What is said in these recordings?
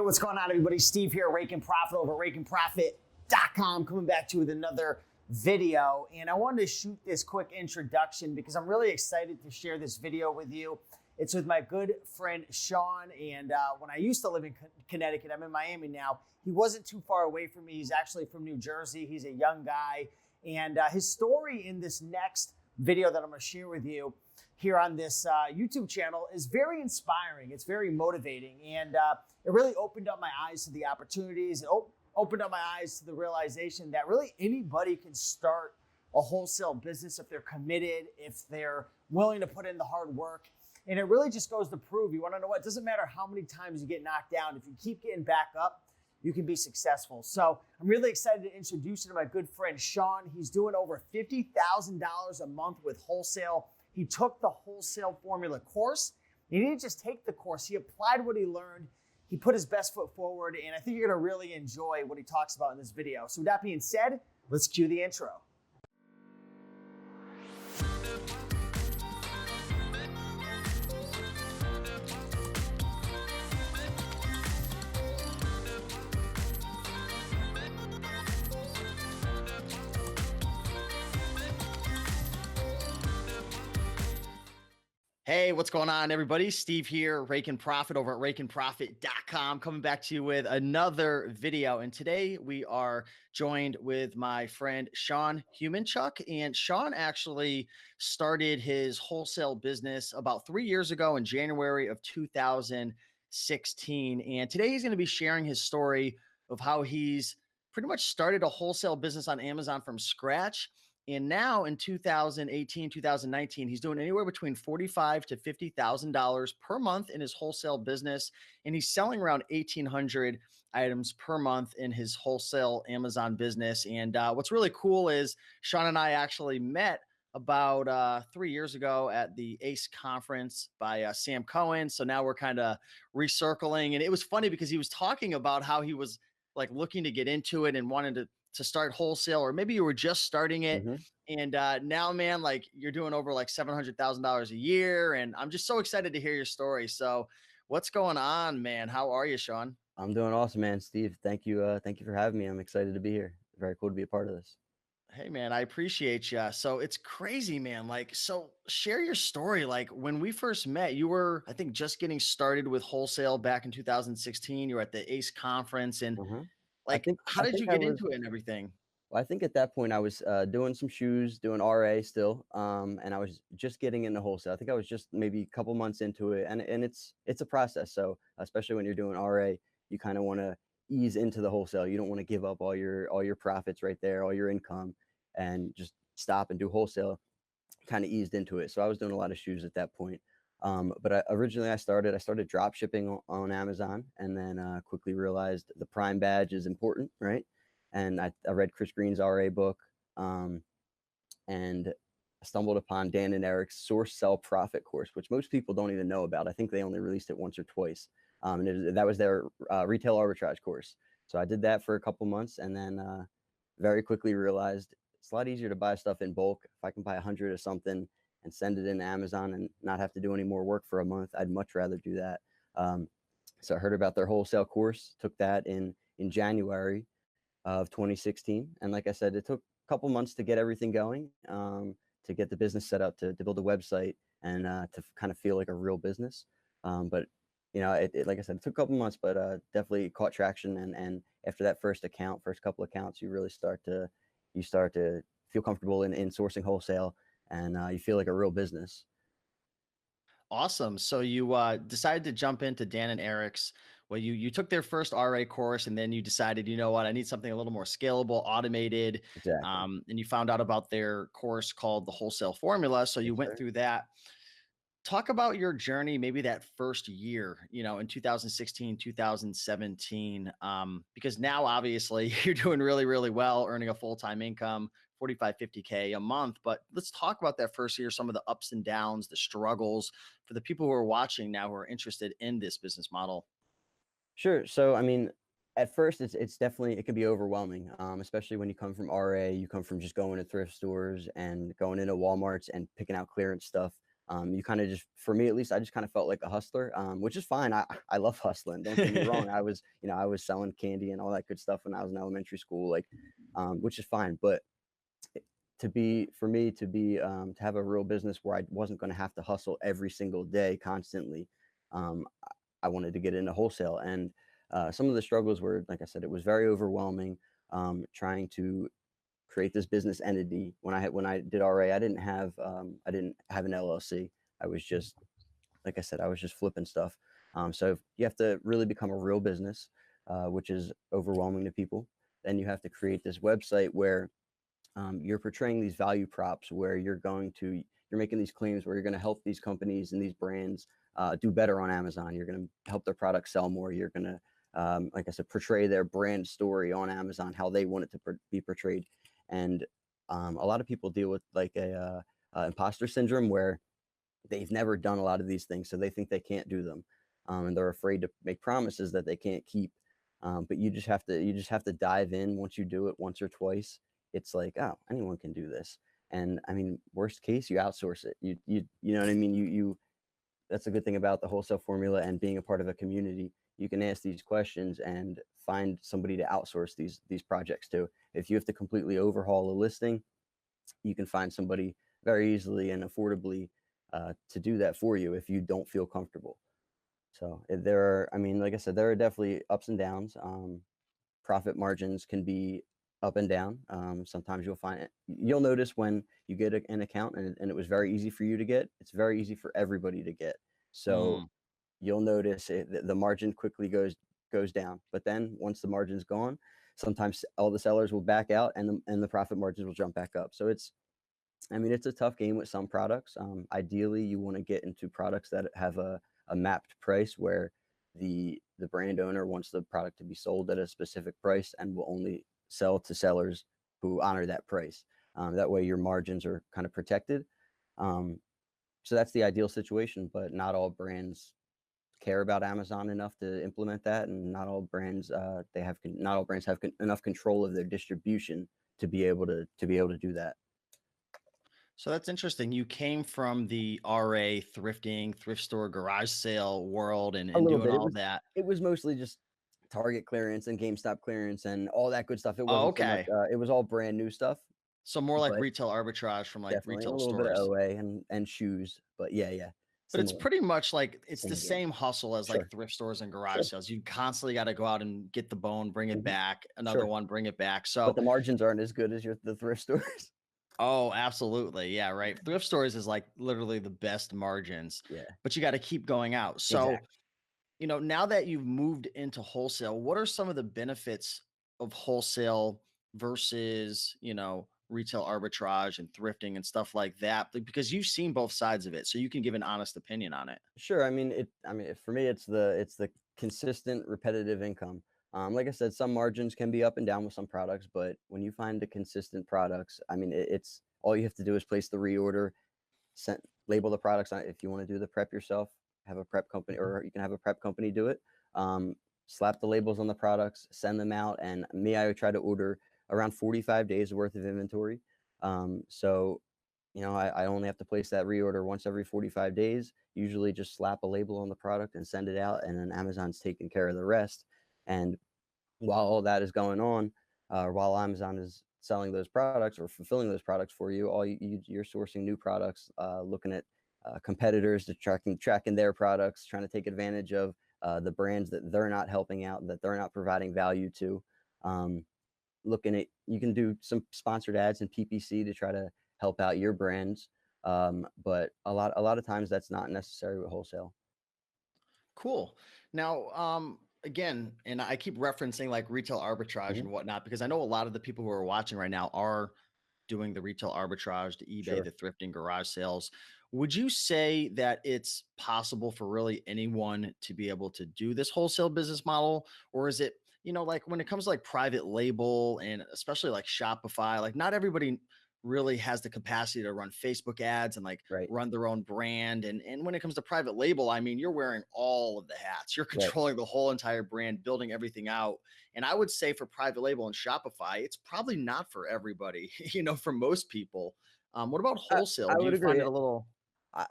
what's going on, everybody? Steve here, Raiken Profit over at RaikenProfit.com, coming back to you with another video. And I wanted to shoot this quick introduction because I'm really excited to share this video with you. It's with my good friend Sean. And when I used to live in Connecticut, I'm in Miami now. He wasn't too far away from me. He's actually from New Jersey. He's a young guy. And his story in this next video that I'm going to share with you here on this YouTube channel is very inspiring. It's very motivating. And it really opened up my eyes to the opportunities. It opened up my eyes to the realization that really anybody can start a wholesale business if they're committed, if they're willing to put in the hard work. And it really just goes to prove, you want to know what? It doesn't matter how many times you get knocked down. If you keep getting back up, you can be successful. So I'm really excited to introduce you to my good friend Sean. He's doing over $50,000 a month with wholesale. He took the Wholesale Formula course. He didn't just take the course. He applied what he learned. He put his best foot forward, and I think you're going to really enjoy what he talks about in this video. So with that being said, let's cue the intro. Hey, what's going on, everybody? Steve here, Raiken Profit over at RaikenProfit.com, coming back to you with another video. And today we are joined with my friend Sean Humanchuk. And Sean actually started his wholesale business about 3 years ago in January of 2016. And today he's going to be sharing his story of how he's pretty much started a wholesale business on Amazon from scratch. And now in 2018, 2019, he's doing anywhere between $45,000 to $50,000 per month in his wholesale business. And he's selling around 1,800 items per month in his wholesale Amazon business. And what's really cool is Sean and I actually met about 3 years ago at the ACE conference by Sam Cohen. So now we're kind of recircling. And it was funny because he was talking about how he was like looking to get into it and wanted to start wholesale, or maybe you were just starting it. And now, man, like you're doing over like $700,000 a year. And I'm just so excited to hear your story. So what's going on, man? How are you, Sean? I'm doing awesome, man. Steve, thank you. Thank you for having me. I'm excited to be here. Very cool to be a part of this. Hey, man, I appreciate you. So it's crazy, man. Like, so share your story. Like when we first met, you were, I think, just getting started with wholesale back in 2016. You were at the ACE conference, and like, how did you get into it and everything? Well, I think at that point I was doing some shoes, doing RA still, and I was just getting into wholesale. I think I was just maybe a couple months into it, and it's a process. So especially when you're doing RA, you kind of want to ease into the wholesale. You don't want to give up all your profits right there, all your income, and just stop and do wholesale. Kind of eased into it. So I was doing a lot of shoes at that point. But originally I started drop shipping on Amazon, and then quickly realized the Prime badge is important, right? And I read Chris Green's RA book, and I stumbled upon Dan and Eric's Source Sell Profit course, which most people don't even know about. I think they only released it once or twice. And that was their retail arbitrage course. So I did that for a couple months, and then very quickly realized it's a lot easier to buy stuff in bulk. If I can buy 100 of something and send it into Amazon and not have to do any more work for a month, I'd much rather do that. So I heard about their wholesale course, took that in January of 2016. And like I said, it took a couple months to get everything going, to get the business set up, to build a website, and to kind of feel like a real business. But you know, like I said, it took a couple months, but definitely caught traction. And after that first couple accounts, you really start to feel comfortable in sourcing wholesale, and you feel like a real business. Awesome. So you decided to jump into Dan and Eric's. Well, you took their first RA course, and then you decided, you know what, I need something a little more scalable, automated. Exactly. And you found out about their course called the Wholesale Formula. So you went through that. Talk about your journey, maybe that first year, you know, in 2016, 2017, because now obviously you're doing really, really well, earning a full-time income, 45, 50K a month. But let's talk about that first year, some of the ups and downs, the struggles for the people who are watching now who are interested in this business model. Sure. So, I mean, at first it's definitely, it can be overwhelming, especially when you come from RA, you come from just going to thrift stores and going into Walmarts and picking out clearance stuff. You kind of just, for me at least, I just kind of felt like a hustler, which is fine. I love hustling. Don't get me wrong. I was, I was selling candy and all that good stuff when I was in elementary school, like, which is fine. But to be, for me to be, to have a real business where I wasn't going to have to hustle every single day constantly, I wanted to get into wholesale. And some of the struggles were, like I said, it was very overwhelming, trying to create this business entity. When I did RA, I didn't have an LLC. I was just, like I said, I was just flipping stuff. So you have to really become a real business, which is overwhelming to people. Then you have to create this website where you're portraying these value props, where you're making these claims where you're going to help these companies and these brands do better on Amazon. You're going to help their products sell more. You're going to, like I said, portray their brand story on Amazon, how they want it to be portrayed. And a lot of people deal with like a imposter syndrome, where they've never done a lot of these things, so they think they can't do them, and they're afraid to make promises that they can't keep. But you just have to dive in. Once you do it once or twice, it's like, oh, anyone can do this. And I mean, worst case, you outsource it. You know what I mean. You That's a good thing about the wholesale formula and being a part of a community. You can ask these questions and find somebody to outsource these projects to. If you have to completely overhaul a listing, you can find somebody very easily and affordably to do that for you if you don't feel comfortable. So I mean, like I said, there are definitely ups and downs. Profit margins can be up and down. Sometimes you'll notice when you get an account and it was very easy for you to get, it's very easy for everybody to get. So Mm. you'll notice the margin quickly goes down. But then once the margin's gone, sometimes all the sellers will back out and the profit margins will jump back up. So I mean, it's a tough game with some products. Ideally, you want to get into products that have a mapped price, where the brand owner wants the product to be sold at a specific price and will only sell to sellers who honor that price. That way, your margins are kind of protected. Um, so that's the ideal situation, but not all brands care about Amazon enough to implement that, and not all brands not all brands have enough control of their distribution to be able to do that. So that's interesting. You came from the RA thrifting, thrift store, garage sale world and, A and little doing bit. all that. It was mostly just Target clearance and GameStop clearance and all that good stuff. It Oh, wasn't so much. okay. It was all brand new stuff, So more like but retail arbitrage from like definitely a retail little bit of stores. OA and shoes. But yeah, But it's similar, pretty much like it's the same game. same hustle as like Sure, thrift stores and garage sure, sales. You constantly got to go out and get the bone, bring it mhm, back, another sure. one, bring it back. But So, the margins aren't as good as the thrift stores. oh, absolutely. Yeah, right. Thrift stores is like literally the best margins, Yeah, but you got to keep going out. So, exactly. now that you've moved into wholesale, what are some of the benefits of wholesale versus, retail arbitrage and thrifting and stuff like that? Because you've seen both sides of it, so you can give an honest opinion on it. Sure. I mean, for me, it's the consistent, repetitive income. Like I said, some margins can be up and down with some products, but when you find the consistent products, I mean, it's all you have to do is place the reorder, label the products on it. If you want to do the prep yourself, have a prep company, Mhm. or you can have a prep company do it. Slap the labels on the products, send them out, and I would try to order around 45 days worth of inventory. So I only have to place that reorder once every 45 days. Usually just slap a label on the product and send it out, and then Amazon's taking care of the rest. And while all that is going on, while Amazon is selling those products or fulfilling those products for you, you're sourcing new products, looking at competitors, to tracking their products, trying to take advantage of the brands that they're not helping out, that they're not providing value to. Um, Looking at, you can do some sponsored ads and PPC to try to help out your brands. But a lot of times that's not necessary with wholesale. Cool. Now, again, and I keep referencing like retail arbitrage Mhm. and whatnot because I know a lot of the people who are watching right now are doing the retail arbitrage, the eBay, Sure. the thrifting, garage sales. Would you say that it's possible for really anyone to be able to do this wholesale business model? Or is it, like when it comes to like private label and especially like Shopify, like not everybody really has the capacity to run Facebook ads and like Right. run their own brand. And when it comes to private label, I mean, you're wearing all of the hats. You're Right. controlling the whole entire brand, building everything out. And I would say for private label and Shopify, it's probably not for everybody, for most people. What about I, wholesale? I Do would you find agree. it a little?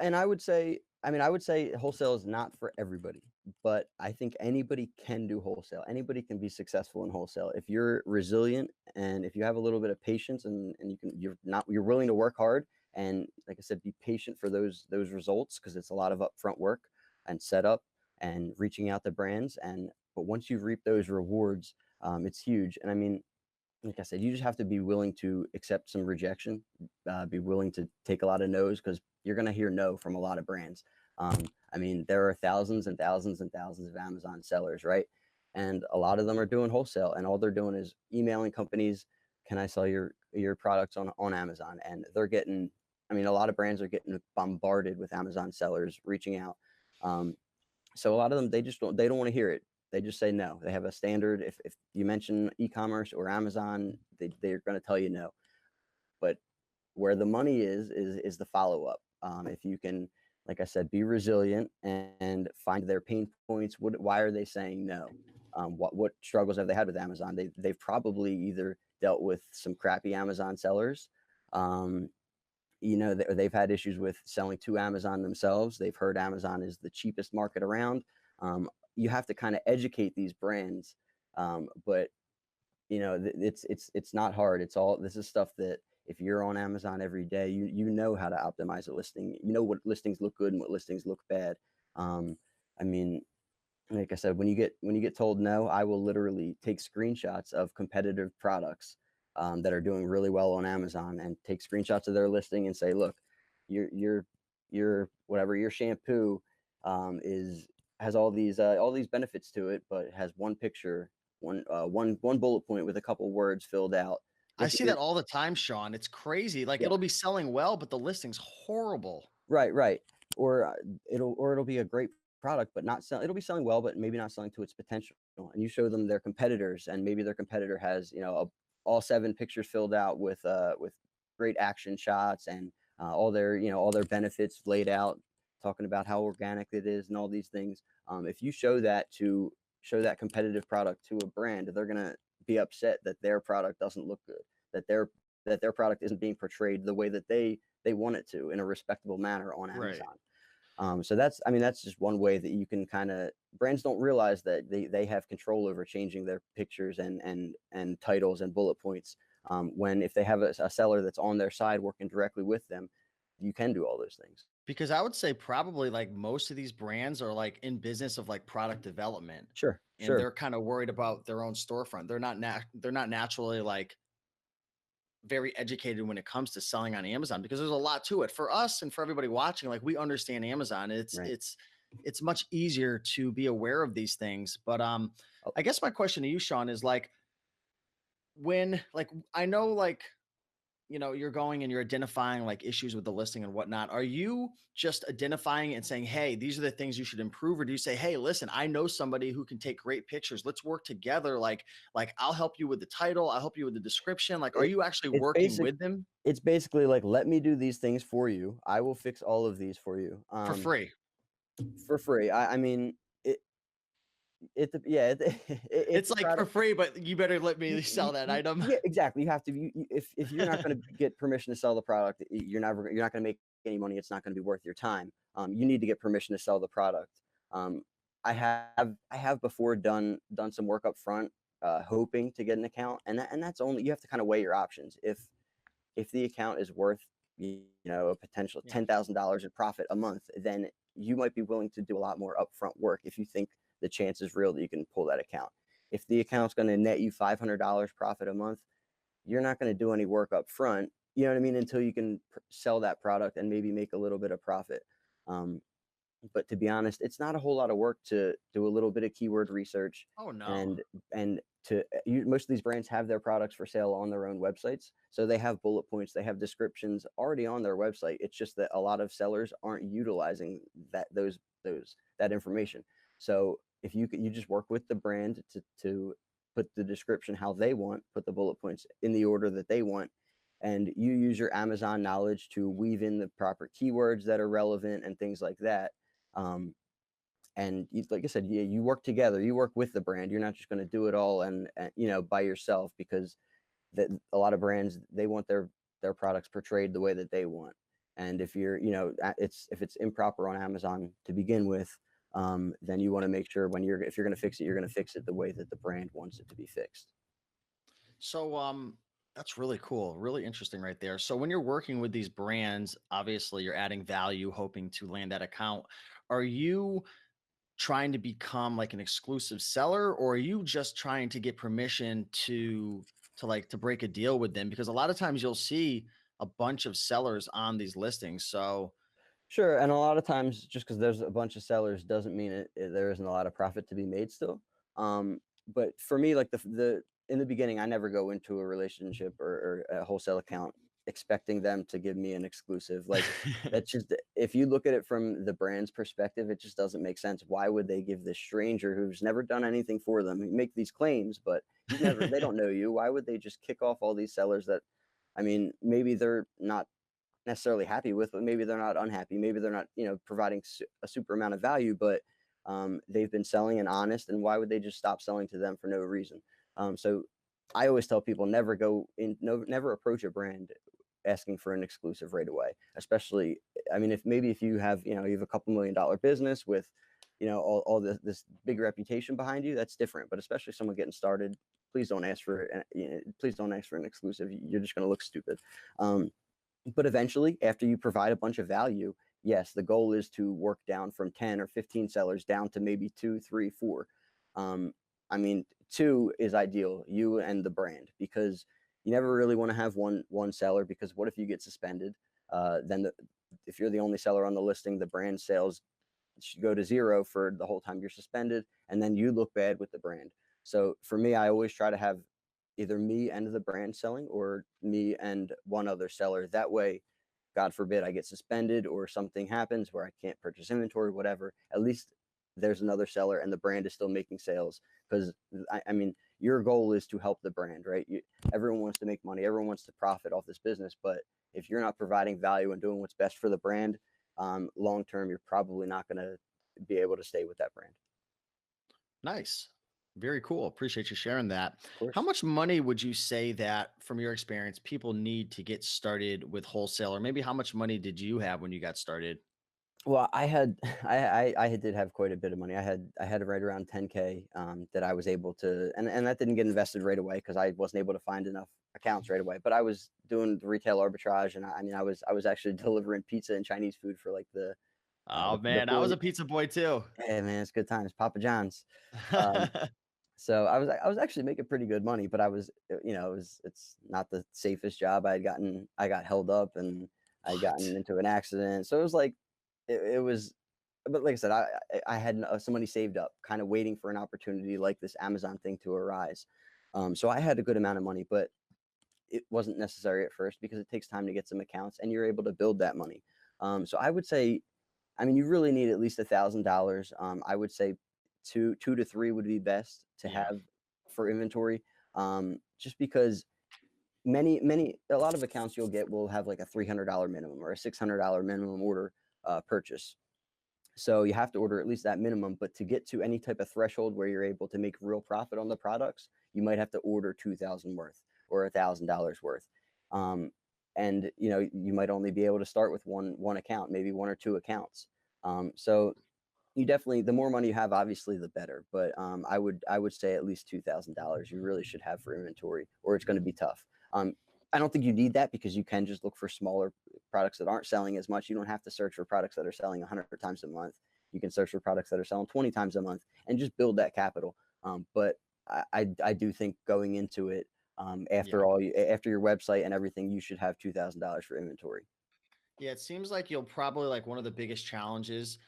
And I would say, I mean, I would say wholesale is not for everybody, but I think anybody can do wholesale. Anybody can be successful in wholesale if you're resilient and if you have a little bit of patience and you're willing to work hard and, like I said, be patient for those results, because it's a lot of upfront work and setup and reaching out to brands. But once you reap those rewards, it's huge. And I mean, like I said, you just have to be willing to accept some rejection, be willing to take a lot of no's, because you're going to hear no from a lot of brands. I mean, there are thousands and thousands and thousands of Amazon sellers, right? And a lot of them are doing wholesale, and all they're doing is emailing companies, can I sell your products on Amazon? And they're getting, I mean, a lot of brands are getting bombarded with Amazon sellers reaching out. So a lot of them, they don't want to hear it. They just say no. They have a standard. If you mention e-commerce or Amazon, they're going to tell you no. But where the money is the follow-up. If you can, like I said, be resilient and find their pain points. Why are they saying no? What struggles have they had with Amazon? They've probably either dealt with some crappy Amazon sellers. They've had issues with selling to Amazon themselves. They've heard Amazon is the cheapest market around. You have to kind of educate these brands, but it's not hard. This is stuff that if you're on Amazon every day, you know how to optimize a listing. You know what listings look good and what listings look bad. I mean, like I said, when you get told no, I will literally take screenshots of competitive products that are doing really well on Amazon and take screenshots of their listing and say, look, your whatever your shampoo has all these benefits to it, but it has one picture, one bullet point with a couple words filled out. I see that all the time, Sean. It's crazy. Like Yeah. it'll be selling well, but the listing's horrible. Right. Or it'll be a great product, but it'll be selling well, but maybe not selling to its potential. And you show them their competitors, and maybe their competitor has, all 7 pictures filled out with great action shots and all their benefits laid out, talking about how organic it is and all these things. If you show that competitive product to a brand, they're gonna be upset that their product doesn't look good, that their product isn't being portrayed the way that they want it to in a respectable manner on Amazon. Right. So that's just one way that you can brands don't realize that they have control over changing their pictures and titles and bullet points. When if they have a seller that's on their side working directly with them, you can do all those things. Because I would say probably like most of these brands are like in business of like product development, Sure. and they're kind of worried about their own storefront. They're not naturally like very educated when it comes to selling on Amazon, because there's a lot to it for us and for everybody watching. Like we understand Amazon. Right. It's much easier to be aware of these things. But Oh. I guess my question to you, Sean, is like when like I know like you're going and you're identifying like issues with the listing and whatnot. Are you just identifying and saying, hey, these are the things you should improve? Or do you say, hey, listen, I know somebody who can take great pictures. Let's work together. Like I'll help you with the title. I'll help you with the description. Like, are you actually working with them It's basically like, let me do these things for you. I will fix all of these for you. for free? For free. I mean, It's like for free, but you better let me sell that you item. yeah, exactly. You have to if you're not going to get permission to sell the product, you're not going to make any money. It's not going to be worth your time. You need to get permission to sell the product. I have before done some work up front, hoping to get an account, and that's only, you have to kind of weigh your options. If the account is worth a potential Yeah. $10,000 in profit a month, then you might be willing to do a lot more upfront work if you think the chance is real that you can pull that account. If the account's going to net you $500 profit a month, you're not going to do any work up front, you know what I mean, until you can sell that product and maybe make a little bit of profit. But to be honest, it's not a whole lot of work to do a little bit of keyword research. Oh no. And most of these brands have their products for sale on their own websites, so they have bullet points, they have descriptions already on their website. It's just that a lot of sellers aren't utilizing that information. So if you just work with the brand to put the description how they want, put the bullet points in the order that they want, and you use your Amazon knowledge to weave in the proper keywords that are relevant and things like that. And like I said, you work together, you work with the brand. You're not just going to do it all and by yourself, because a lot of brands, they want their products portrayed the way that they want. And if you're, if it's improper on Amazon to begin with, then you want to make sure if you're going to fix it, you're going to fix it the way that the brand wants it to be fixed. So that's really cool, really interesting right there. So when you're working with these brands, obviously you're adding value, hoping to land that account. Are you trying to become like an exclusive seller, or are you just trying to get permission to break a deal with them? Because a lot of times you'll see a bunch of sellers on these listings. So Sure, and a lot of times, just because there's a bunch of sellers doesn't mean there isn't a lot of profit to be made still. But for me, like the in the beginning, I never go into a relationship or a wholesale account expecting them to give me an exclusive. Like that's just if you look at it from the brand's perspective, it just doesn't make sense. Why would they give this stranger who's never done anything for them make these claims, but they don't know you? Why would they just kick off all these sellers that, I mean, maybe they're not necessarily happy with, but maybe they're not unhappy. Maybe they're not, providing a super amount of value, but they've been selling and honest. And why would they just stop selling to them for no reason? So I always tell people never approach a brand asking for an exclusive right away. Especially, I mean, if you have, you have a couple $1 million business with, all this big reputation behind you, that's different. But especially someone getting started, please don't ask for, please don't ask for an exclusive. You're just going to look stupid. But eventually, after you provide a bunch of value, yes, the goal is to work down from 10 or 15 sellers down to maybe 2, 3, 4. I mean, 2 is ideal, you and the brand, because you never really want to have one seller, because what if you get suspended? If you're the only seller on the listing, the brand sales should go to 0 for the whole time you're suspended, and then you look bad with the brand. So for me, I always try to have either me and the brand selling, or me and one other seller. That way, God forbid I get suspended or something happens where I can't purchase inventory, whatever, at least there's another seller and the brand is still making sales. Because I mean, your goal is to help the brand, right? Everyone wants to make money. Everyone wants to profit off this business. But if you're not providing value and doing what's best for the brand, long term, you're probably not going to be able to stay with that brand. nice. Very cool. Appreciate you sharing that. Of How course. much money would you say that, from your experience, people need to get started with wholesale? Or maybe how much money did you have when you got started? Well, I did have quite a bit of money. I had right around 10K that I was able to, and that didn't get invested right away because I wasn't able to find enough accounts right away. But I was doing the retail arbitrage, and I mean, I was actually delivering pizza and Chinese food for like Oh the man, I was 40. a pizza boy too. Hey man, it's good times, Papa John's. Um, so I was actually making pretty good money, but it's not the safest job. I got held up and I'd What? gotten into an accident. So it was like it was, but like I said, I had some money saved up, kind of waiting for an opportunity like this Amazon thing to arise. So I had a good amount of money, but it wasn't necessary at first because it takes time to get some accounts and you're able to build that money. So I would say, I mean, you really need at least $1,000. I would say two to three would be best to Yeah. have for inventory. Just because a lot of accounts you'll get will have like a $300 minimum or a $600 minimum order purchase. So you have to order at least that minimum. But to get to any type of threshold where you're able to make real profit on the products, you might have to order 2,000 worth or $1,000 worth. And you might only be able to start with one account, maybe 1 or 2 accounts. So you definitely, the more money you have, obviously the better. But I would say at least $2,000 you really should have for inventory, or it's going to be tough. I don't think you need that because you can just look for smaller products that aren't selling as much. You don't have to search for products that are selling 100 times a month. You can search for products that are selling 20 times a month and just build that capital. But I do think going into it, Yeah. after your website and everything, you should have $2,000 for inventory. Yeah, it seems like you'll probably, like, one of the biggest challenges,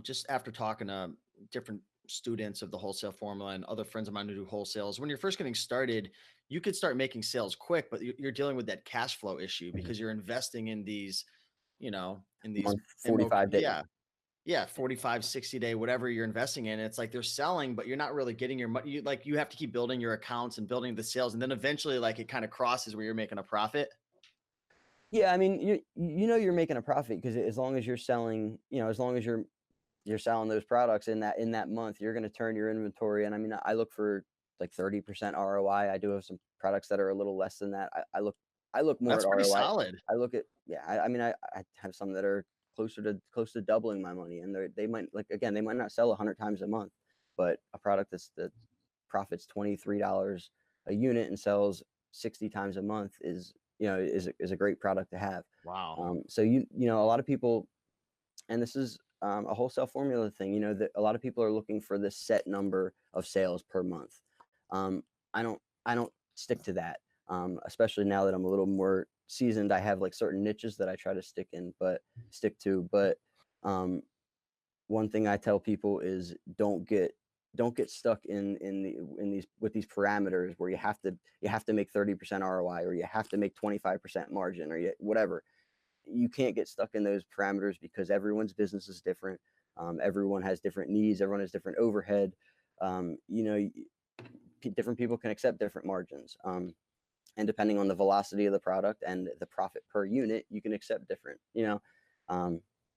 just after talking to different students of the wholesale formula and other friends of mine who do wholesales, when you're first getting started, you could start making sales quick, but you're dealing with that cash flow issue Mhm. because you're investing in these, in these Month, 45 days. yeah, yeah, 45, 60 day, whatever you're investing in. It's like they're selling, but you're not really getting your money. You have to keep building your accounts and building the sales. And then eventually, like, it kind of crosses where you're making a profit. Yeah, I mean, you're making a profit because as long as you're selling, as long as you're selling those products in that month, you're going to turn your inventory. And I mean, I look for like 30% ROI. I do have some products that are a little less than that. I look I look more That's at pretty ROI. solid. I look at, yeah, I mean, I have some that are close to doubling my money, and they might, like, again, they might not sell 100 times a month, but a product that profits $23 a unit and sells 60 times a month is, is a great product to have. Wow. So a lot of people, and this is a wholesale formula thing, that a lot of people are looking for this set number of sales per month. I don't stick to that. Especially now that I'm a little more seasoned, I have like certain niches that I try to stick to. But one thing I tell people is don't get stuck in these parameters where you have to make 30% ROI, or you have to make 25% margin, or whatever. You can't get stuck in those parameters because everyone's business is different. Everyone has different needs. Everyone has different overhead. Different people can accept different margins. And depending on the velocity of the product and the profit per unit, you can accept different.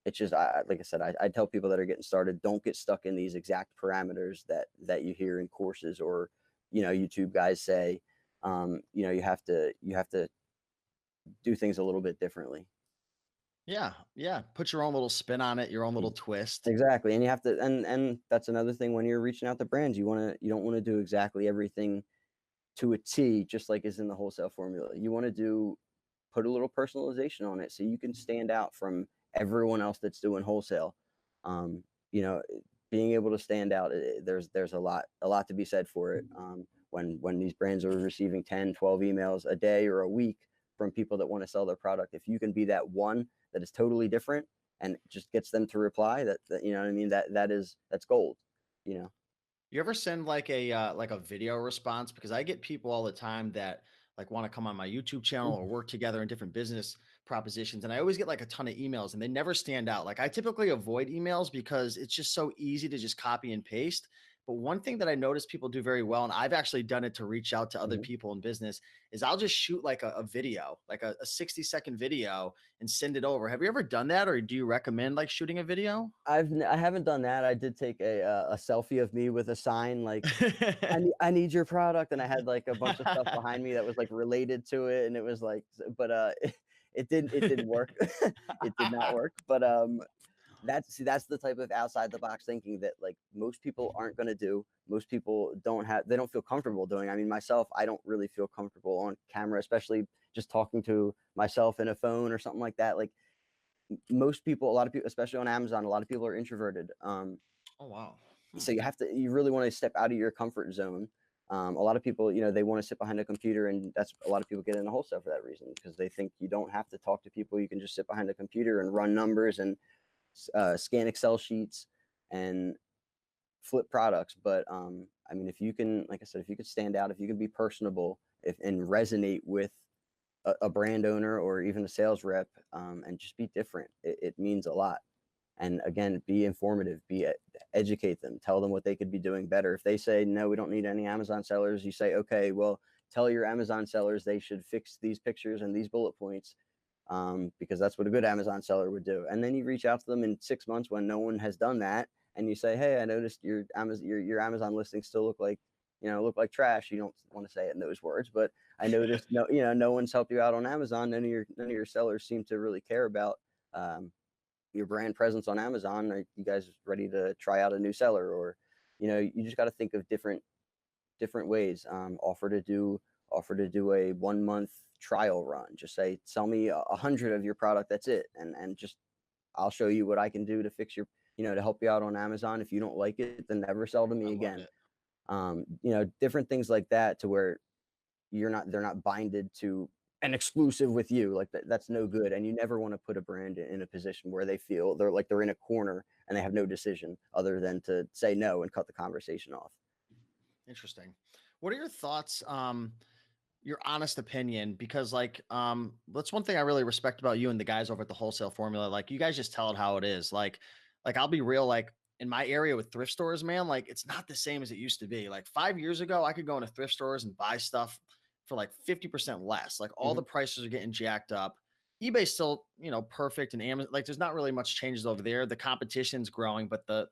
It's just, like I said, I tell people that are getting started, don't get stuck in these exact parameters that you hear in courses, or YouTube guys say. You have to do things a little bit differently. Yeah. Yeah. Put your own little spin on it, your own little twist. Exactly. And you have to, and that's another thing when you're reaching out to brands, you don't want to do exactly everything to a T, just like is in the wholesale formula. You want to put a little personalization on it so you can stand out from everyone else that's doing wholesale. You know, being able to stand out, there's a lot to be said for it. When these brands are receiving 10, 12 emails a day or a week from people that want to sell their product, if you can be that one that is totally different and just gets them to reply, that you know what I mean, that's gold. You ever send like a video response? Because I get people all the time that like want to come on my YouTube channel or work together in different business propositions. And I always get like a ton of emails and they never stand out. Like I typically avoid emails because it's just so easy to just copy and paste. But one thing that I notice people do very well, and I've actually done it to reach out to other Mhm. people in business, is I'll just shoot like a video, like a 60-second video and send it over. Have you ever done that, or do you recommend like shooting a video? I haven't done that. I did take a selfie of me with a sign like, I need your product, and I had like a bunch of stuff behind me that was like related to it, and it was like, but it didn't work. It did not work. But that's the type of outside the box thinking that like most people aren't going to do. Most people they don't feel comfortable doing. I mean, myself, I don't really feel comfortable on camera, especially just talking to myself in a phone or something like that. Like most people, a lot of people, especially on Amazon, a lot of people are introverted. Oh wow. So you really want to step out of your comfort zone. A lot of people, they want to sit behind a computer, and that's a lot of people get into wholesale for that reason, because they think you don't have to talk to people. You can just sit behind a computer and run numbers and scan Excel sheets and flip products. But I mean, if you can, like I said, if you could stand out, if you can be personable, and resonate with a brand owner or even a sales rep, and just be different, it means a lot. And again, be informative, educate them, tell them what they could be doing better. If they say, no, we don't need any Amazon sellers, you say, okay, well, tell your Amazon sellers they should fix these pictures and these bullet points, because that's what a good Amazon seller would do. And then you reach out to them in 6 months when no one has done that, and you say, hey, I noticed your Amazon listings still look like trash. You don't want to say it in those words, but I noticed no one's helped you out on Amazon. None of your sellers seem to really care about your brand presence on Amazon. Are you guys ready to try out a new seller? Or you just got to think of different ways. Offer to do a 1 month trial run. Just say, sell me 100 of your product, that's it, and just I'll show you what I can do to fix your to help you out on Amazon. If you don't like it, then never sell to I me love again. it. Different things like that, to where they're not binded to an exclusive with you. Like that's no good. And you never want to put a brand in a position where they feel they're in a corner and they have no decision other than to say no and cut the conversation off. Interesting. What are your thoughts? Your honest opinion, because like that's one thing I really respect about you and the guys over at the Wholesale Formula. Like you guys just tell it how it is. Like I'll be real, like in my area with thrift stores, man, like it's not the same as it used to be. Like 5 years ago, I could go into thrift stores and buy stuff for like 50% less. Like all the prices are getting jacked up. eBay's still, perfect, and Amazon, like there's not really much changes over there. The competition's growing, but the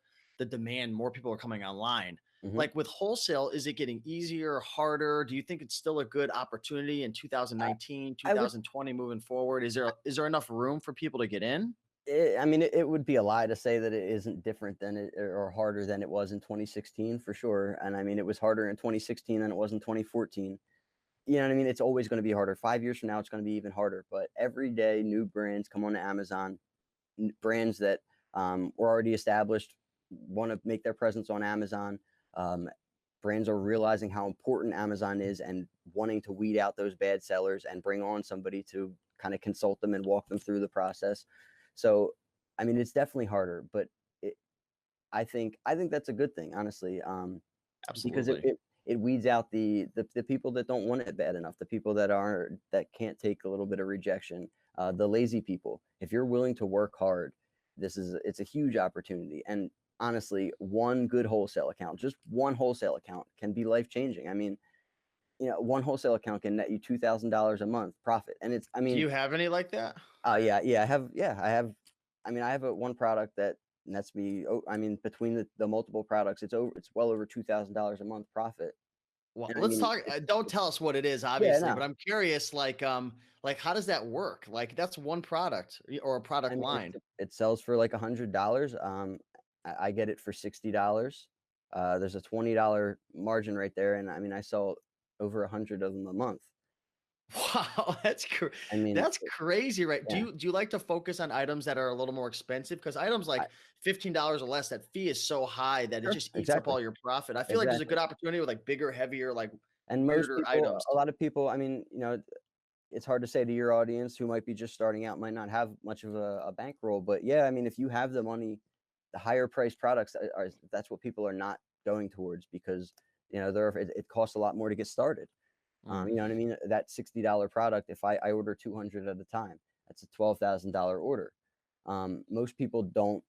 demand, more people are coming online. Mhm. Like with wholesale, is it getting easier, harder? Do you think it's still a good opportunity in I 2019, I would 2020 moving forward? Is there enough room for people to get in? I mean, it would be a lie to say that it isn't different than it or harder than it was in 2016 for sure. And I mean, it was harder in 2016 than it was in 2014. You know what I mean? It's always going to be harder. 5 years from now, it's going to be even harder. But every day, new brands come on to Amazon, brands that were already established want to make their presence on Amazon. Um, Brands are realizing how important Amazon is and wanting to weed out those bad sellers and bring on somebody to kind of consult them and walk them through the process. So, I mean, it's definitely harder, but it, I think that's a good thing, honestly, because Absolutely. it weeds out the people that don't want it bad enough, the people that can't take a little bit of rejection, the lazy people. If you're willing to work hard, it's a huge opportunity. And honestly, one good wholesale account, just one wholesale account, can be life changing. I mean, one wholesale account can net you $2,000 a month profit, and it's I Do mean, you have any like that? I mean, I have a one product that nets me. Oh, I mean, between the multiple products, it's well over $2,000 a month profit. Well, And I let's mean, talk. Don't tell us what it is, yeah, obviously, no, but I'm curious. Like how does that work? Like that's one product or a I product mean, line. it sells for like $100. I get it for $60. There's a $20 margin right there, and I mean, I sell over 100 of them a month. Wow, I mean, that's crazy, right? Do yeah, you like to focus on items that are a little more expensive? Because items I, like $15 or less, that fee is so high that it sure, just eats up exactly, all your profit. I feel like there's a exactly. good opportunity with like bigger, heavier, like And most weirder people, items. a lot of people, I mean, it's hard to say to your audience who might be just starting out, might not have much of a bankroll. But yeah, I mean, if you have the money, the higher priced products that's what people are not going towards because it costs a lot more to get started. Mm. You know what I mean? That $60 product, if I order 200 at a time, that's a $12,000 order. Most people don't,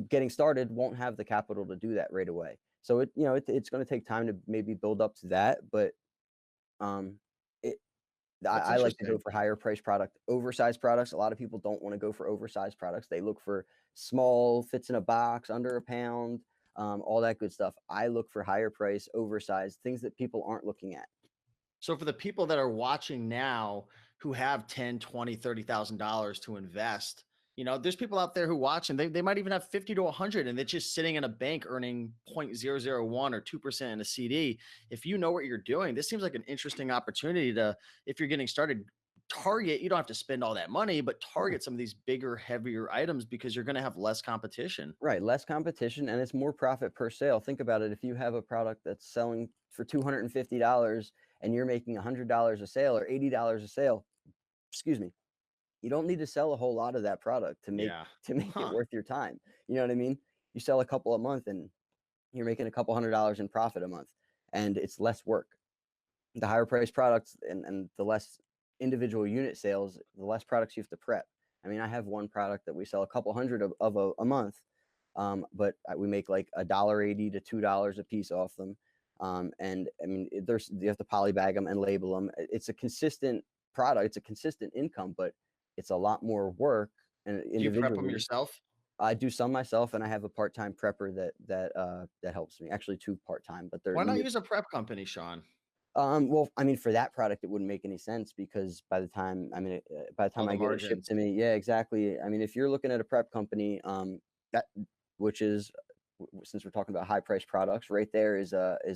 getting started won't have the capital to do that right away. So it's going to take time to maybe build up to that, but um, it That's I like to go interesting. for higher price product, oversized products. A lot of people don't want to go for oversized products. They look for small, fits in a box, under a pound, all that good stuff. I look for higher price, oversized things that people aren't looking at. So for the people that are watching now who have 10, 20, $30,000 to invest, there's people out there who watch and they might even have 50 to 100 and they're just sitting in a bank earning 0.001 or 2% in a CD. If you know what you're doing, this seems like an interesting opportunity to, if you're getting started, target, you don't have to spend all that money, but Yeah. target some of these bigger, heavier items because you're going to have less competition. Right, less competition and it's more profit per sale. Think about it. If you have a product that's selling for $250 and you're making $100 a sale or $80 a sale, excuse me, you don't need to sell a whole lot of that product to make Yeah. to make it Huh. worth your time. You know what I mean? You sell a couple a month and you're making a couple $100 in profit a month and it's less work. The higher priced products and the less individual unit sales, the less products you have to prep. I mean, I have one product that we sell a couple hundred of a month, but we make like $1.80 to $2 a piece off them. And I mean, you have to polybag them and label them. It's a consistent product. It's a consistent income, but it's a lot more work and Do you prep them individually. yourself? I do some myself, and I have a part-time prepper that helps me. Actually, two part-time, but they're Why not use a prep company, Sean? well, I mean, for that product, it wouldn't make any sense because by the All time the I get it shipped margins. to me, yeah, exactly. I mean, if you're looking at a prep company, that which is since we're talking about high price products, right there is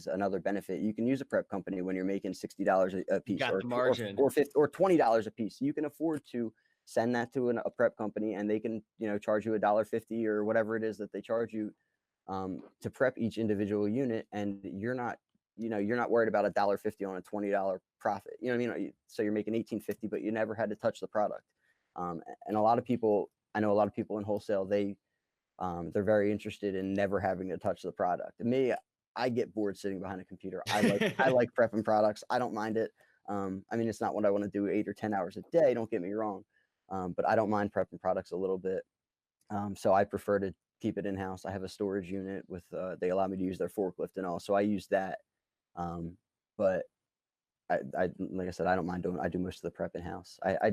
another benefit. You can use a prep company when you're making $60 a You piece got or the or margin. or 50 or $20 a piece. You can afford to send that to a prep company, and they can charge you $1.50 or whatever it is that they charge you to prep each individual unit, and you're not worried about $1.50 on a $20 profit. You know what I mean? So you're making $18.50, but you never had to touch the product. And I know a lot of people in wholesale, they're very interested in never having to touch the product. Me, I get bored sitting behind a computer. I like prepping products. I don't mind it. I mean, it's not what I want to do 8 or 10 hours a day. Don't get me wrong, but I don't mind prepping products a little bit. So I prefer to keep it in house. I have a storage unit with they allow me to use their forklift and all, so I use that. But like I said, I don't mind doing. I do most of the prep in house. I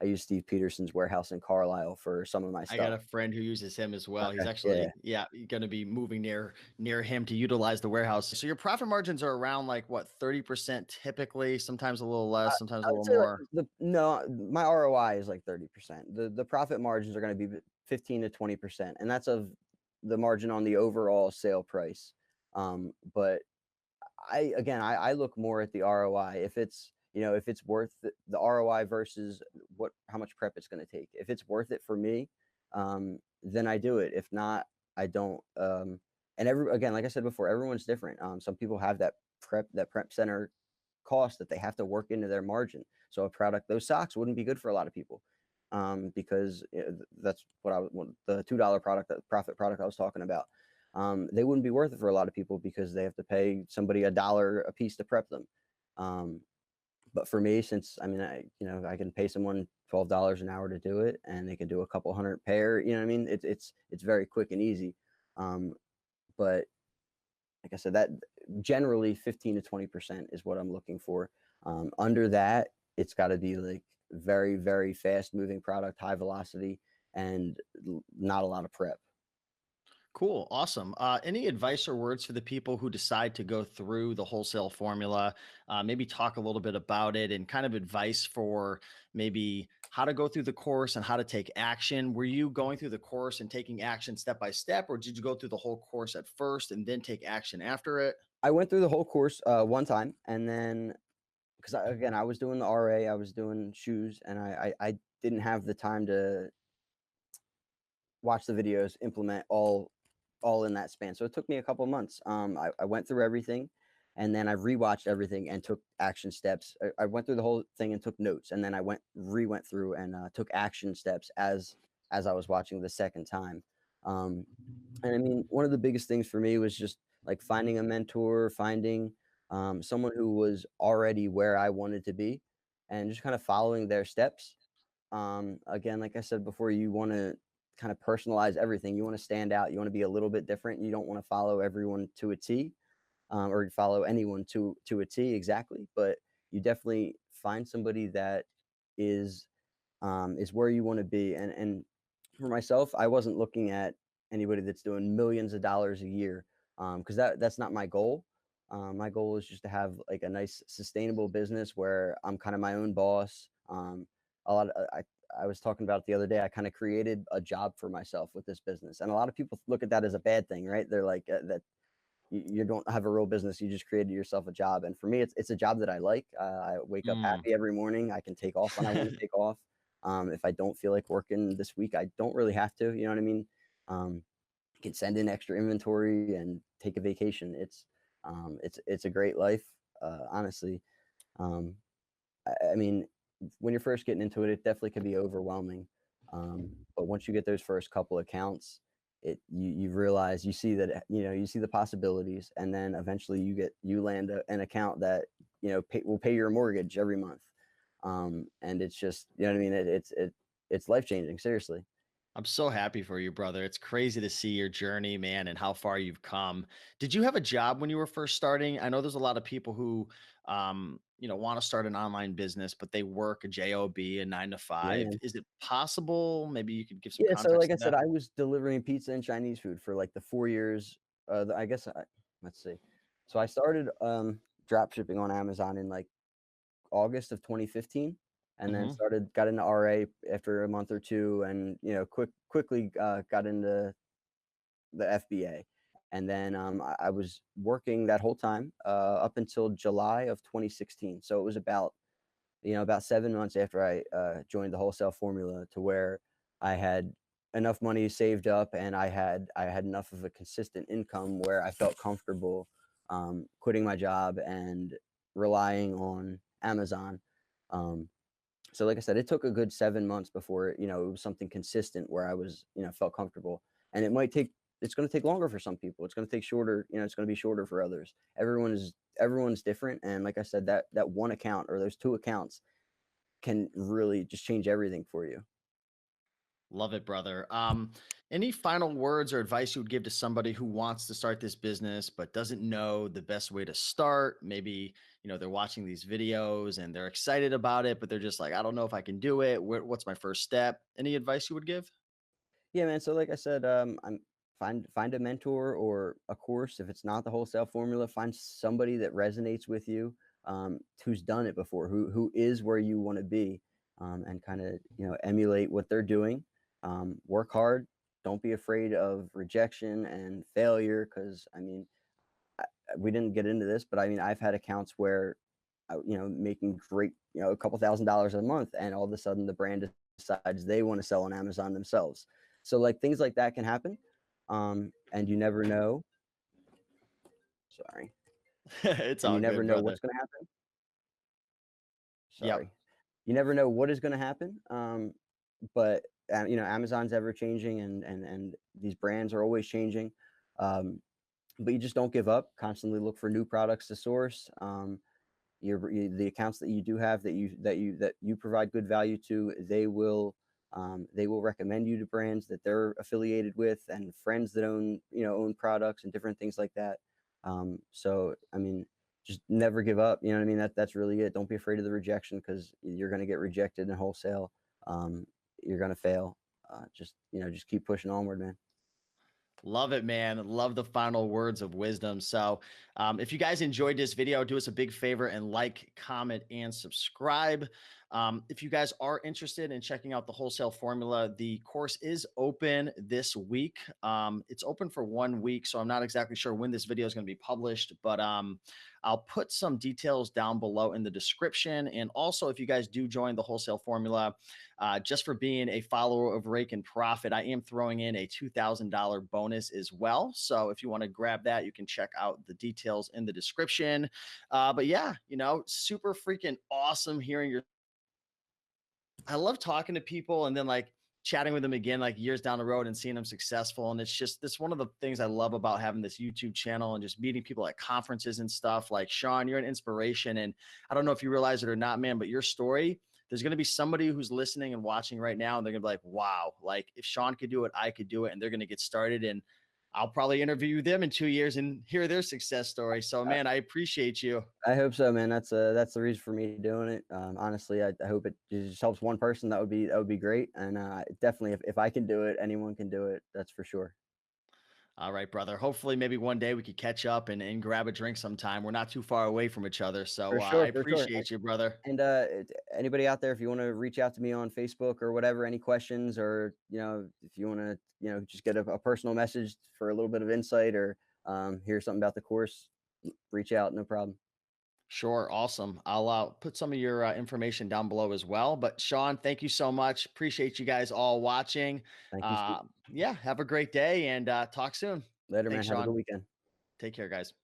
I use Steve Peterson's warehouse in Carlisle for some of my I got stuff. a friend who uses him as well. He's Okay, yeah. actually, yeah, going to be moving near him to utilize the warehouse. So your profit margins are around like what, 30% typically, sometimes a little less, sometimes a I would little say like more. the no, my ROI is like 30%. The profit margins are going to be 15 to 20%, and that's of the margin on the overall sale price. But I look more at the ROI. If it's, if it's worth the ROI versus how much prep it's going to take. If it's worth it for me, then I do it. If not, I don't. And again, like I said before, everyone's different. Some people have that prep center cost that they have to work into their margin. So a product, those socks wouldn't be good for a lot of people, because that's the $2 product, that profit product I was talking about. They wouldn't be worth it for a lot of people because they have to pay somebody $1 a piece to prep them. Um, but for me, since I mean, I can pay someone $12 an hour to do it, and they can do a couple hundred pair. You know what I mean? It's very quick and easy. But like I said, that generally 15 to 20% is what I'm looking for. Under that, it's got to be like very, very fast moving product, high velocity, and not a lot of prep. Cool. Awesome. Any advice or words for the people who decide to go through the wholesale formula? Maybe talk a little bit about it and kind of advice for maybe how to go through the course and how to take action. Were you going through the course and taking action step by step, or did you go through the whole course at first and then take action after it? I went through the whole course one time, and then because again, I was doing the RA, I was doing shoes, and I didn't have the time to watch the videos, implement all in that span. So it took me a couple months. I went through everything, and then I rewatched everything and took action steps. I went through the whole thing and took notes, and then I went through and took action steps as I was watching the second time. Um, and I mean, one of the biggest things for me was just like finding a mentor, finding someone who was already where I wanted to be, and just kind of following their steps. Again, like I said before, you want to kind of personalize everything. You want to stand out. You want to be a little bit different. You don't want to follow everyone to a T, or follow anyone to a T exactly. But you definitely find somebody that is is where you want to be. And for myself, I wasn't looking at anybody that's doing millions of dollars a year, because that's not my goal. My goal is just to have like a nice sustainable business where I'm kind of my own boss. A lot of I was talking about it the other day. I kind of created a job for myself with this business, and a lot of people look at that as a bad thing, right? They're like that you don't have a real business. You just created yourself a job. And for me, it's a job that I like. I wake up Mm. happy every morning. I can take off when I want to take off. If I don't feel like working this week, I don't really have to. You know what I mean? You can send in extra inventory and take a vacation. It's a great life, honestly. Um, I mean, when you're first getting into it, it definitely can be overwhelming. But once you get those first couple accounts, you realize you see that you see the possibilities, and then eventually you land an account that will pay your mortgage every month. And it's just what I mean. It's life changing. Seriously. I'm so happy for you, brother. It's crazy to see your journey, man, and how far you've come. Did you have a job when you were first starting? I know there's a lot of people who, want to start an online business, but they work a job, a nine to Yeah, five. man. Is it possible? Maybe you could give some Yeah. So context like I to said, that. I was delivering pizza and Chinese food for like the 4 years. I guess let's see. So I started drop shipping on Amazon in like August of 2015, and then Hmm. got into RA after a month or two, and quickly got into the FBA. And then I was working that whole time up until July of 2016. So it was about 7 months after I joined the Wholesale Formula, to where I had enough money saved up, and I had enough of a consistent income where I felt comfortable quitting my job and relying on Amazon. Um, so like I said, it took a good 7 months before it was something consistent where I was felt comfortable. And it's going to take longer for some people. It's going to take shorter. It's going to be shorter for others. Everyone's different. And like I said, that one account or those two accounts can really just change everything for you. Love it, brother. Any final words or advice you would give to somebody who wants to start this business but doesn't know the best way to start? Maybe, they're watching these videos and they're excited about it, but they're just like, I don't know if I can do it. What's my first step? Any advice you would give? Yeah, man. So like I said, I'm find a mentor or a course. If it's not the wholesale formula, find somebody that resonates with you, who's done it before, who is where you want to be, and kind of emulate what they're doing. Work hard. Don't be afraid of rejection and failure, because I mean, we didn't get into this, but I mean, I've had accounts where, making great, a couple $1,000s a month, and all of a sudden the brand decides they want to sell on Amazon themselves. So like things like that can happen, and you never know. Sorry, It's and you all never good, know brother. what's going to happen. Yep. Sorry, you never know what is going to happen. But Amazon's ever changing, and these brands are always changing. Um, but you just don't give up. Constantly look for new products to source. The accounts that you do have, that you provide good value to, they will recommend you to brands that they're affiliated with, and friends that own products and different things like that. So I mean, just never give up. You know what I mean? That's really it. Don't be afraid of the rejection, because you're going to get rejected in wholesale. You're going to fail. Just keep pushing onward, man. Love it, man. Love the final words of wisdom. So, if you guys enjoyed this video, do us a big favor and like, comment, and subscribe. If you guys are interested in checking out the wholesale formula, the course is open this week. It's open for 1 week, so I'm not exactly sure when this video is going to be published, but I'll put some details down below in the description. And also, if you guys do join the wholesale formula, just for being a follower of Raiken Profit, I am throwing in a $2,000 bonus as well. So if you want to grab that, you can check out the details in the description. But yeah, super freaking awesome hearing your. I love talking to people and then like chatting with them again, like years down the road and seeing them successful. And it's just this one of the things I love about having this YouTube channel and just meeting people at conferences and stuff. Like Sean, you're an inspiration. And I don't know if you realize it or not, man, but your story, there's going to be somebody who's listening and watching right now, and they're going to be like, wow, like if Sean could do it, I could do it. And they're going to get started. And I'll probably interview them in 2 years and hear their success story. So, man, I appreciate you. I hope so, man. That's the reason for me doing it. Honestly, I hope it just helps one person. That would be great. And definitely, if I can do it, anyone can do it. That's for sure. All right, brother. Hopefully, maybe one day we could catch up and grab a drink sometime. We're not too far away from each other. So For I sure, for sure. appreciate you, brother. And anybody out there, if you want to reach out to me on Facebook or whatever, any questions, or if you want to, just get a personal message for a little bit of insight, or hear something about the course, reach out. No problem. Sure. Awesome. I'll put some of your information down below as well. But Sean, thank you so much. Appreciate you guys all watching. Thank you, Steve. Yeah. Have a great day and talk soon. Later, man. Thanks, Have a Sean. good weekend. Take care, guys.